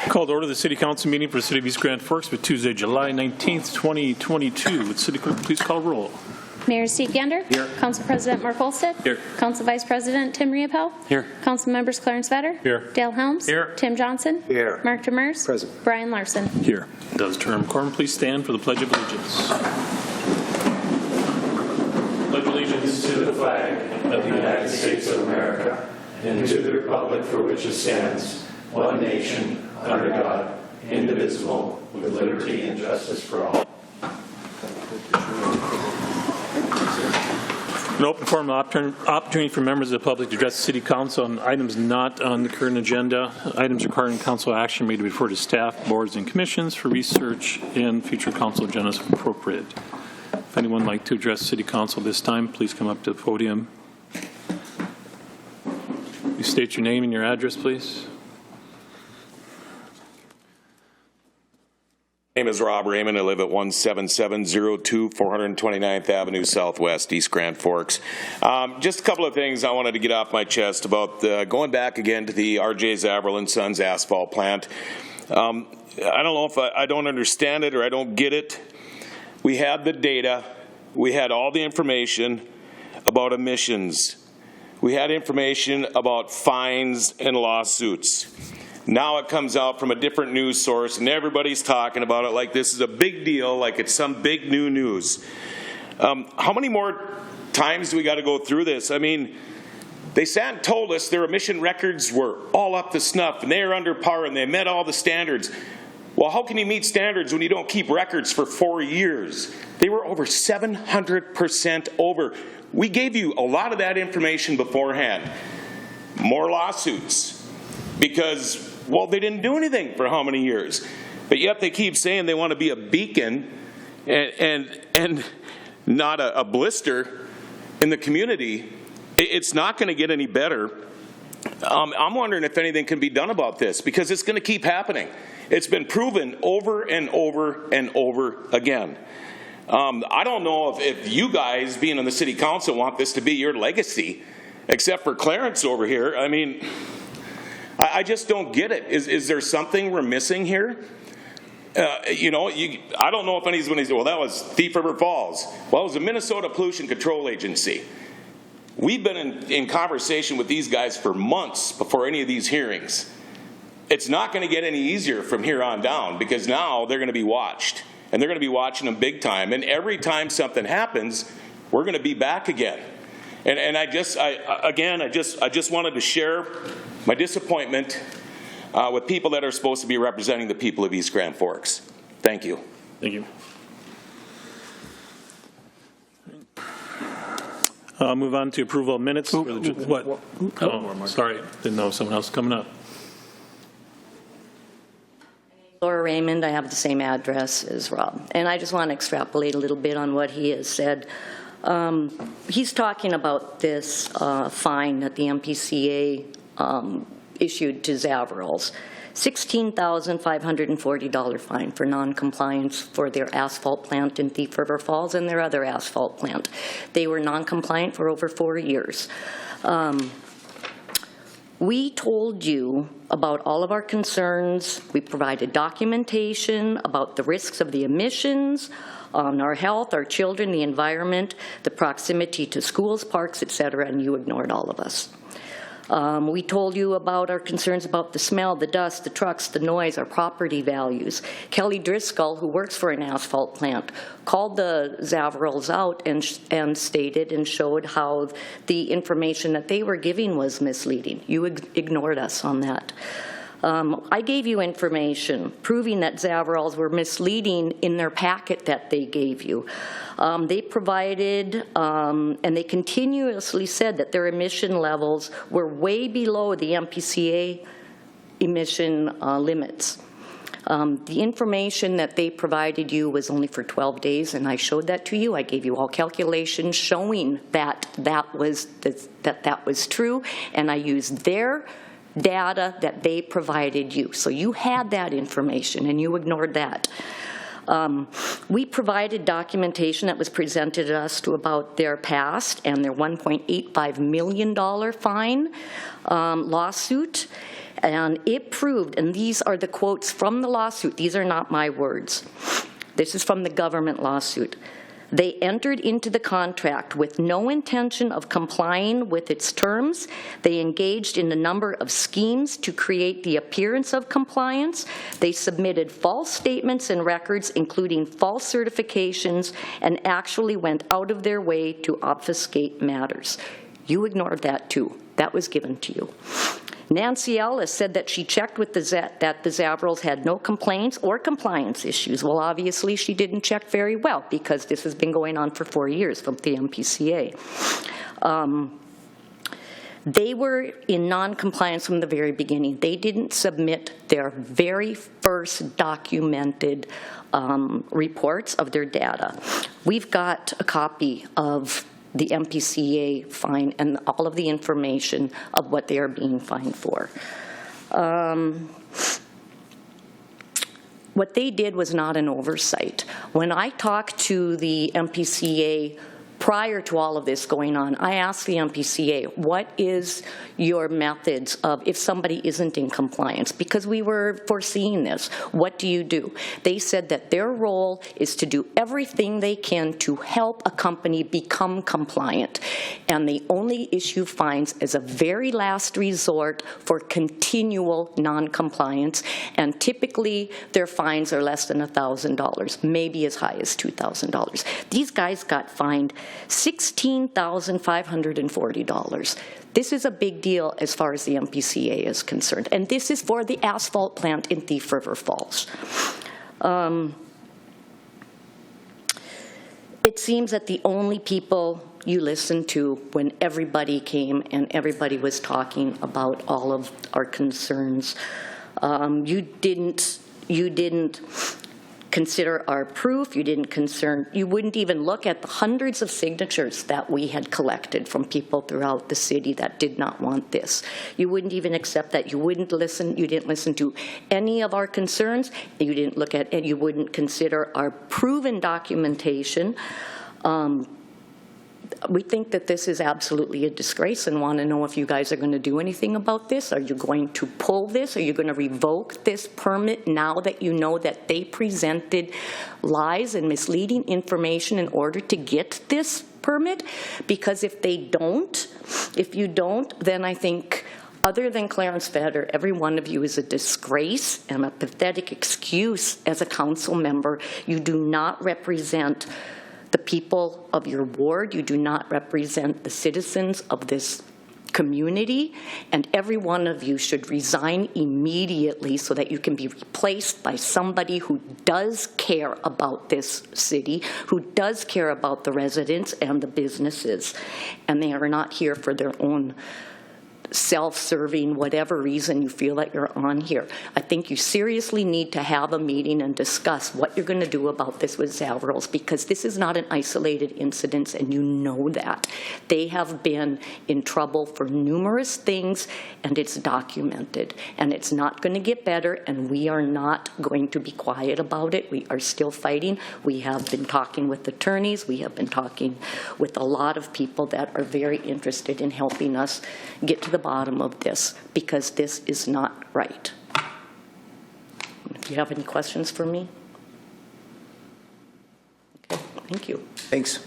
Call to order the City Council meeting for the City of East Grand Forks for Tuesday, July 19th, 2022. Would City Clerk please call roll? Mayor Steve Gander. Here. Council President Mark Olstead. Here. Council Vice President Tim Riopel. Here. Council Members Clarence Vetter. Here. Dale Helms. Here. Tim Johnson. Here. Mark Demers. Present. Brian Larson. Here. Does term quorum please stand for the Pledge of Allegiance? Pledge allegiance to the flag of the United States of America and to the republic for which it stands, one nation, under God, indivisible, with liberty and justice for all. An open forum opportunity for members of the public to address the City Council on items not on the current agenda. Items requiring council action may be referred to staff, boards, and commissions for research and future council agendas if appropriate. If anyone would like to address City Council this time, please come up to the podium. You state your name and your address, please. My name is Rob Raymond. I live at 17702 429th Avenue Southwest, East Grand Forks. Just a couple of things I wanted to get off my chest about going back again to the R.J. Zavril & Sons asphalt plant. I don't know if I don't understand it or I don't get it. We had the data. We had all the information about emissions. We had information about fines and lawsuits. Now it comes out from a different news source and everybody's talking about it like this is a big deal, like it's some big new news. How many more times do we got to go through this? I mean, they sat and told us their emission records were all up to snuff and they are under par and they met all the standards. Well, how can you meet standards when you don't keep records for 4 years? They were over 700% over. We gave you a lot of that information beforehand. More lawsuits because, well, they didn't do anything for how many years? But yet they keep saying they want to be a beacon and not a blister in the community. It's not going to get any better. I'm wondering if anything can be done about this because it's going to keep happening. It's been proven over and over and over again. I don't know if you guys, being on the City Council, want this to be your legacy, except for Clarence over here. I mean, I just don't get it. Is there something we're missing here? You know, I don't know if anybody's, well, that was Thief River Falls. Well, it was the Minnesota Pollution Control Agency. We've been in conversation with these guys for months before any of these hearings. It's not going to get any easier from here on down because now they're going to be watched. And they're going to be watching them big time. And every time something happens, we're going to be back again. And I just wanted to share my disappointment with people that are supposed to be representing the people of East Grand Forks. Thank you. Thank you. I'll move on to approval of minutes. What? Oh, sorry. Didn't know someone else coming up. Laura Raymond, I have the same address as Rob. And I just want to extrapolate a little bit on what he has said. He's talking about this fine that the MPCA issued to Zavril's. $16,540 fine for noncompliance for their asphalt plant in Thief River Falls and their other asphalt plant. They were noncompliant for over 4 years. We told you about all of our concerns. We provided documentation about the risks of the emissions on our health, our children, the environment, the proximity to schools, parks, etc., and you ignored all of us. We told you about our concerns about the smell, the dust, the trucks, the noise, our property values. Kelly Driscoll, who works for an asphalt plant, called the Zavrils out and stated and showed how the information that they were giving was misleading. You ignored us on that. I gave you information proving that Zavrils were misleading in their packet that they gave you. They provided and they continuously said that their emission levels were way below the MPCA emission limits. The information that they provided you was only for 12 days, and I showed that to you. I gave you all calculations showing that that was true, and I used their data that they provided you. So you had that information, and you ignored that. We provided documentation that was presented to us about their past and their $1.85 million fine lawsuit. And it proved, and these are the quotes from the lawsuit, these are not my words. This is from the government lawsuit. They entered into the contract with no intention of complying with its terms. They engaged in a number of schemes to create the appearance of compliance. They submitted false statements and records, including false certifications, and actually went out of their way to obfuscate matters. You ignored that too. That was given to you. Nancy Ellis said that she checked with that the Zavrals had no complaints or compliance issues. Well, obviously she didn't check very well because this has been going on for 4 years from the MPCA. They were in non-compliance from the very beginning. They didn't submit their very first documented reports of their data. We've got a copy of the MPCA fine and all of the information of what they are being fined for. What they did was not an oversight. When I talked to the MPCA prior to all of this going on, I asked the MPCA, what is your methods of if somebody isn't in compliance? Because we were foreseeing this. What do you do? They said that their role is to do everything they can to help a company become compliant. And they only issue fines as a very last resort for continual non-compliance. And typically, their fines are less than $1,000, maybe as high as $2,000. These guys got fined $16,540. This is a big deal as far as the MPCA is concerned. And this is for the asphalt plant in Thief River Falls. It seems that the only people you listened to when everybody came and everybody was talking about all of our concerns, you didn't consider our proof. You wouldn't even look at the hundreds of signatures that we had collected from people throughout the city that did not want this. You wouldn't even accept that. You didn't listen to any of our concerns. You didn't look at, and you wouldn't consider our proven documentation. We think that this is absolutely a disgrace and want to know if you guys are going to do anything about this. Are you going to pull this? Are you going to revoke this permit now that you know that they presented lies and misleading information in order to get this permit? Because if you don't, then I think other than Clarence Vedder, every one of you is a disgrace and a pathetic excuse as a council member. You do not represent the people of your ward. You do not represent the citizens of this community, and every one of you should resign immediately so that you can be replaced by somebody who does care about this city, who does care about the residents and the businesses, and they are not here for their own self-serving, whatever reason you feel that you're on here. I think you seriously need to have a meeting and discuss what you're going to do about this with Zavrals, because this is not an isolated incident, and you know that. They have been in trouble for numerous things, and it's documented, and it's not going to get better, and we are not going to be quiet about it. We are still fighting. We have been talking with attorneys. We have been talking with a lot of people that are very interested in helping us get to the bottom of this, because this is not right. Do you have any questions for me? Okay, thank you. Thanks.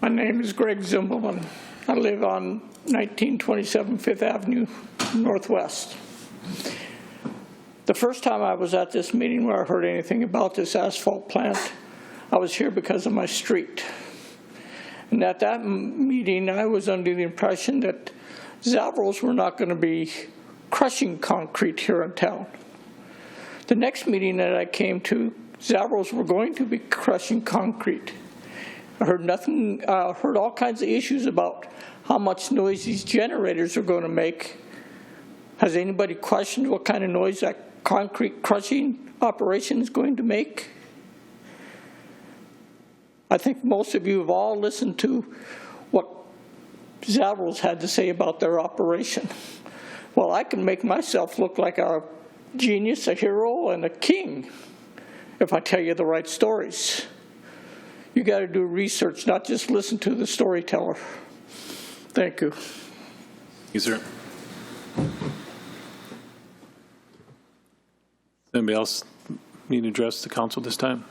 My name is Greg Zimbelman. I live on 1927 Fifth Avenue Northwest. The first time I was at this meeting where I heard anything about this asphalt plant, I was here because of my street. And at that meeting, I was under the impression that Zavrals were not going to be crushing concrete here in town. The next meeting that I came to, Zavrals were going to be crushing concrete. I heard heard all kinds of issues about how much noise these generators are going to make. Has anybody questioned what kind of noise that concrete crushing operation is going to make? I think most of you have all listened to what Zavrals had to say about their operation. Well, I can make myself look like a genius, a hero, and a king if I tell you the right stories. You got to do research, not just listen to the storyteller. Thank you. Yes, sir. Anybody else need to address the council this time?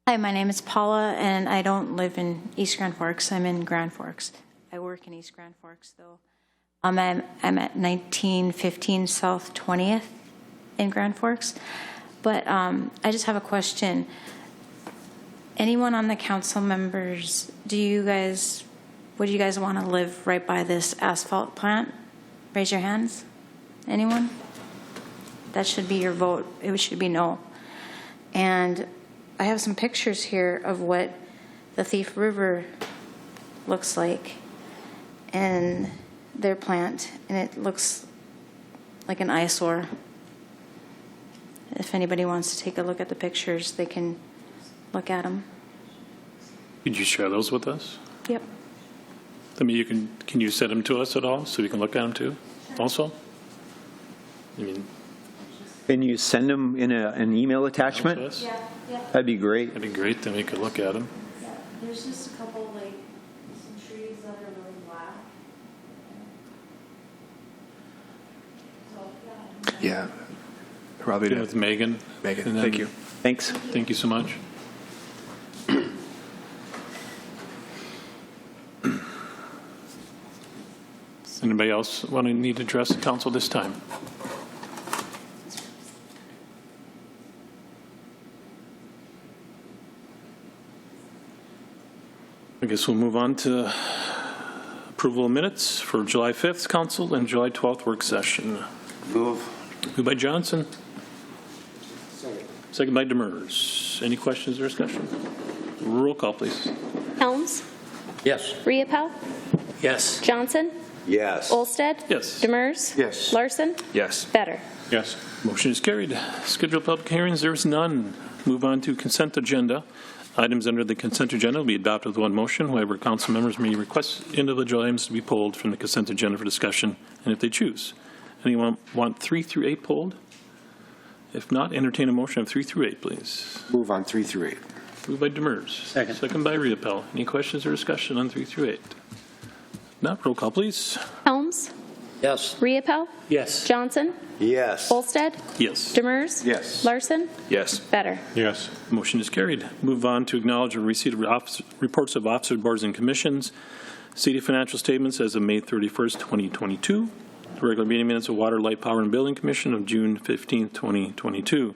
Hi, my name is Paula, and I don't live in East Grand Forks. I'm in Grand Forks. I work in East Grand Forks, though. I'm at 1915 South 20th in Grand Forks. But I just have a question. Anyone on the council members, would you guys want to live right by this asphalt plant? Raise your hands. Anyone? That should be your vote. It should be no. And I have some pictures here of what the Thief River looks like and their plant, and it looks like an eyesore. If anybody wants to take a look at the pictures, they can look at them. Could you share those with us? Yep. I mean, can you send them to us at all so we can look at them too? Also, I mean, Can you send them in an email attachment? to us? Yeah. That'd be great. That'd be great. Then we could look at them. There's just a couple, like, some trees that are really black. Yeah, probably With Megan. Megan. And then- Thank you. Thanks. Thank you so much. Anybody else need to address the council this time? I guess we'll move on to approval of minutes for July 5th council and July 12th work session. Move. Moved by Johnson. Second by Demers. Any questions or discussion? Roll call, please. Helms, Yes. Riepel, Yes. Johnson, Yes. Olsted. Yes. Demers. Yes. Larson. Yes. Better. Yes. Motion is carried. Scheduled public hearings, there is none. Move on to consent agenda. Items under the consent agenda will be adopted with one motion. However, council members may request individual items to be pulled from the consent agenda for discussion, and if they choose. Anyone want 3 through 8 pulled? If not, entertain a motion of 3 through 8, please. Move on 3 through 8. Moved by Demers. Second. Second by Riepel. Any questions or discussion on 3 through 8? Not, roll call, please. Helms, Yes. Riepel, Yes. Johnson, Yes. Olsted. Yes. Demers. Yes. Larson. Yes. Better. Yes. Motion is carried. Move on to acknowledge and receipt of reports of officer boards and commissions, city financial statements as of May 31st, 2022, the regular meeting minutes of Water, Light, Power, and Building Commission of June 15th, 2022.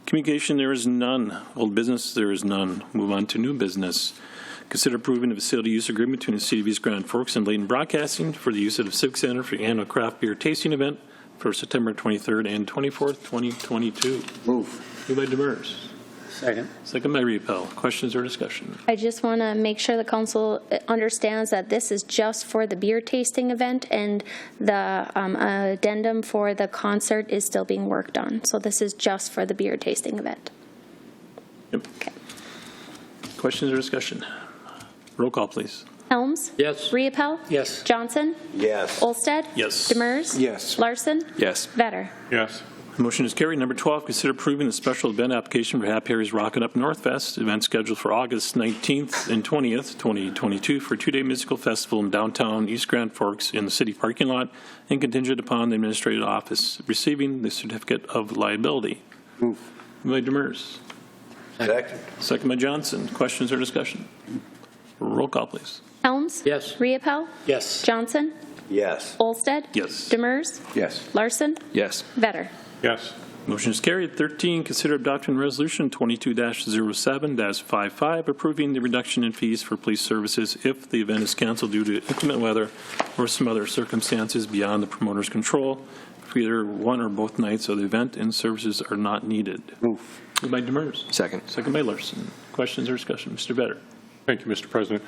Communication, there is none. Old business, there is none. Move on to new business. Consider approving a facility use agreement between the City of East Grand Forks and Layton Broadcasting for the use of the Civic Center for the annual craft beer tasting event for September 23rd and 24th, 2022. Move. Moved by Demers. Second. Second by Riepel. Questions or discussion? I just want to make sure the council understands that this is just for the beer tasting event, and the addendum for the concert is still being worked on. So this is just for the beer tasting event. Yep. Okay. Questions or discussion? Roll call, please. Helms. Yes. Riepel. Yes. Johnson. Yes. Olsted. Yes. Demers. Yes. Larson. Yes. Better. Yes. Motion is carried. Number 12, consider approving the special event application for Happy Harry's Rockin' Up North Fest, event scheduled for August 19th and 20th, 2022, for a 2-day musical festival in downtown East Grand Forks in the city parking lot, and contingent upon the administrative office receiving the certificate of liability. Move. Moved by Demers. Second. Second by Johnson. Questions or discussion? Roll call, please. Helms. Yes. Riepel. Yes. Johnson. Yes. Olsted. Yes. Demers. Yes. Larson. Yes. Better. Yes. Motion is carried. 13, consider adopting resolution 22-07-55, approving the reduction in fees for police services if the event is canceled due to inclement weather or some other circumstances beyond the promoter's control, if either one or both nights of the event and services are not needed. Move. Moved by Demers. Second. Second by Larson. Questions or discussion? Mr. Vetter. Thank you, Mr. President.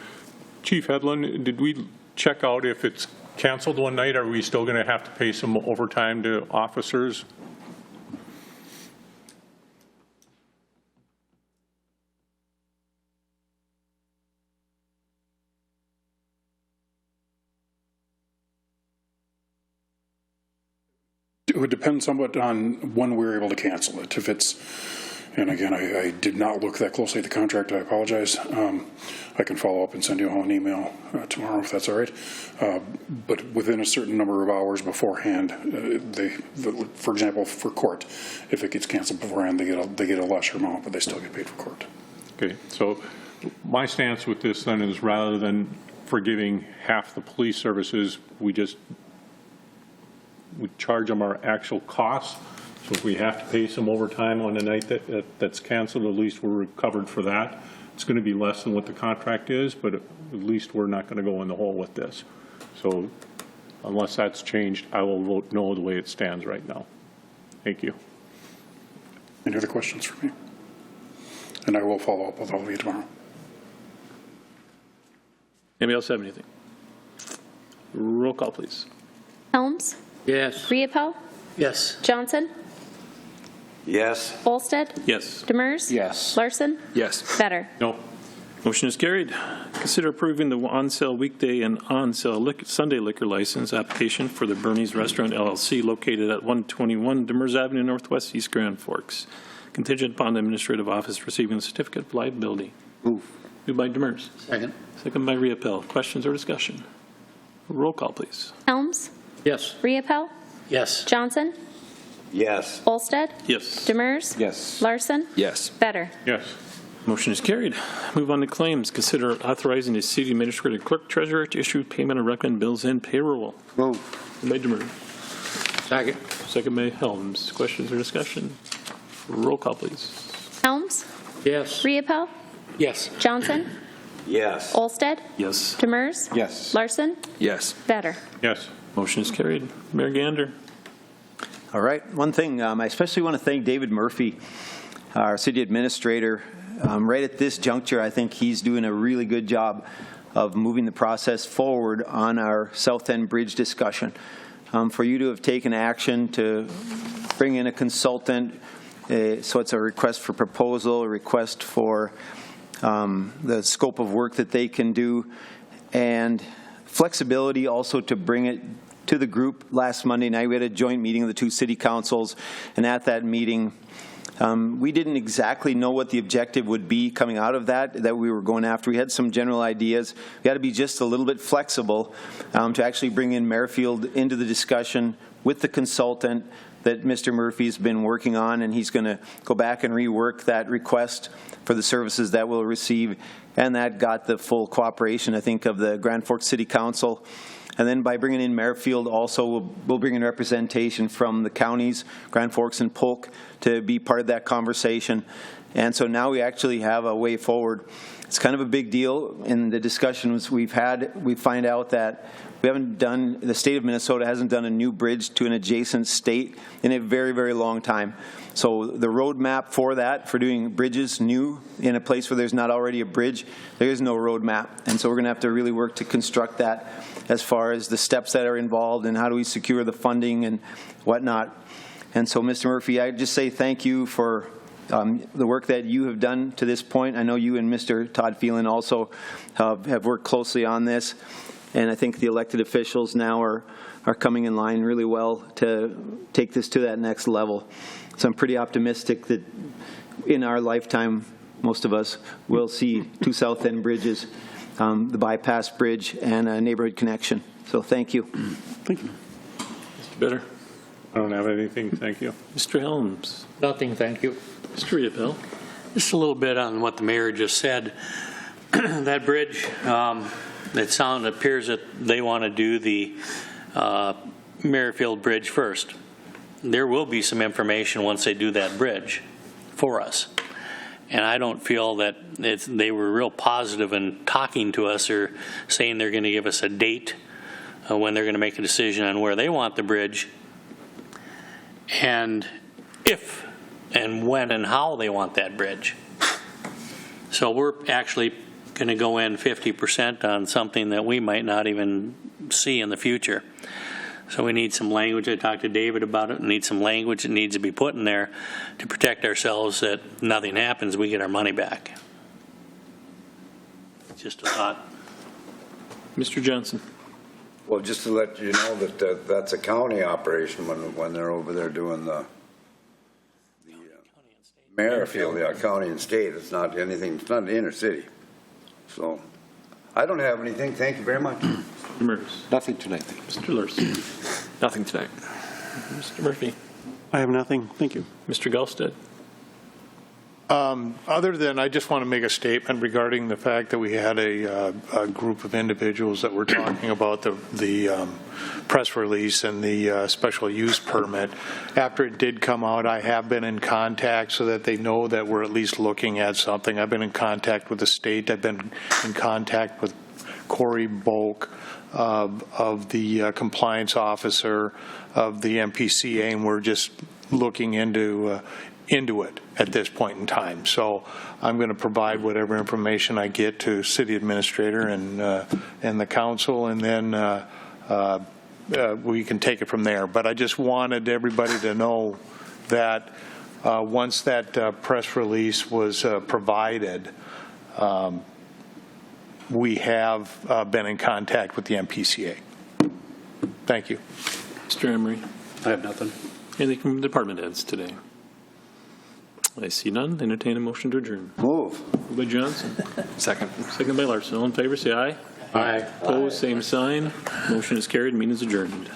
Chief Hedlund, did we check out if it's canceled one night? Are we still going to have to pay some overtime to officers? It would depend somewhat on when we're able to cancel it. If it's, and again, I did not look that closely at the contract. I apologize. I can follow up and send you all an email tomorrow if that's all right. But within a certain number of hours beforehand, for example, for court, if it gets canceled beforehand, they get a lesser amount, but they still get paid for court. Okay, so my stance with this then is rather than forgiving half the police services, we charge them our actual costs. So if we have to pay some overtime on the night that's canceled, at least we're covered for that. It's going to be less than what the contract is, but at least we're not going to go in the hole with this. So unless that's changed, I will vote no the way it stands right now. Thank you. Any other questions for me? And I will follow up with all of you tomorrow. Anybody else have anything? Roll call, please. Helms, Yes. Riepel, Yes. Johnson, Yes. Olsted, Yes. Demers, Yes. Larson, Yes. Better. No. Motion is carried. Consider approving the on-sale weekday and on-sale Sunday liquor license application for the Bernie's Restaurant LLC located at 121 Demers Avenue Northwest, East Grand Forks, contingent upon the administrative office receiving the certificate of liability. Move. Moved by Demers. Second. Second by Riepel. Questions or discussion? Roll call, please. Helms, Yes. Riepel, Yes. Johnson, Yes. Olsted, Yes. Demers, Yes. Larson, Yes. Better. Yes. Motion is carried. Move on to claims. Consider authorizing the city administrator, clerk, treasurer to issue payment of recommended bills and payroll. Move. Moved by Demers. Second. Second by Helms. Questions or discussion? Roll call, please. Helms, Yes. Riepel, Yes. Johnson, Yes. Olsted, Yes. Demers, Yes. Larson, Yes. Better. Yes. Motion is carried. Mayor Gander. All right. One thing, I especially want to thank David Murphy, our city administrator. Right at this juncture, I think he's doing a really good job of moving the process forward on our South End Bridge discussion. For you to have taken action to bring in a consultant, so it's a request for proposal, a request for the scope of work that they can do, and flexibility also to bring it to the group. Last Monday night, we had a joint meeting of the two city councils, and at that meeting, we didn't exactly know what the objective would be coming out of that we were going after. We had some general ideas. We had to be just a little bit flexible to actually bring in Merrifield into the discussion with the consultant that Mr. Murphy's been working on, and he's going to go back and rework that request for the services that we'll receive, and that got the full cooperation, I think, of the Grand Forks City Council. And then by bringing in Merrifield, also we'll bring in representation from the counties, Grand Forks and Polk, to be part of that conversation. And so now we actually have a way forward. It's kind of a big deal. In the discussions we've had, we find out that the state of Minnesota hasn't done a new bridge to an adjacent state in a very, very long time. So the roadmap for that, for doing bridges new in a place where there's not already a bridge, there is no roadmap. And so we're going to have to really work to construct that as far as the steps that are involved and how do we secure the funding and whatnot. And so, Mr. Murphy, I just say thank you for the work that you have done to this point. I know you and Mr. Todd Phelan also have worked closely on this. And I think the elected officials now are coming in line really well to take this to that next level. So I'm pretty optimistic that in our lifetime, most of us will see two South End bridges, the bypass bridge and a neighborhood connection. So thank you. Thank you. Mr. Better. I don't have anything. Thank you. Mr. Helms. Nothing, thank you. Mr. Riepel. Just a little bit on what the mayor just said. That bridge, it appears that they want to do the Merrifield Bridge first. There will be some information once they do that bridge for us. And I don't feel that they were real positive in talking to us or saying they're going to give us a date when they're going to make a decision on where they want the bridge and if and when and how they want that bridge. So we're actually going to go in 50% on something that we might not even see in the future. So we need some language. I talked to David about it. We need some language that needs to be put in there to protect ourselves that nothing happens, we get our money back. Just a thought. Mr. Johnson. Well, just to let you know that that's a county operation when they're over there doing the mayor field, yeah, county and state. It's not anything, it's not the inner city. So I don't have anything. Thank you very much. Mr. Mertz. Nothing tonight. Mr. Lurson. Nothing tonight. Mr. Murphy. I have nothing. Thank you. Mr. Gulstead. Other than I just want to make a statement regarding the fact that we had a group of individuals that were talking about the press release and the special use permit. After it did come out, I have been in contact so that they know that we're at least looking at something. I've been in contact with the state. I've been in contact with Corey Bulk of the compliance officer of the MPCA, and we're just looking into it at this point in time. So I'm going to provide whatever information I get to city administrator and the council, and then we can take it from there. But I just wanted everybody to know that once that press release was provided, we have been in contact with the MPCA. Thank you. Mr. Emery. I have nothing. Anything from department heads today? I see none. Entertain a motion to adjourn. Move. Moved by Johnson. Second. Second by Larson. All in favor, say aye. Aye. Opposed, same sign. Motion is carried. Meeting is adjourned.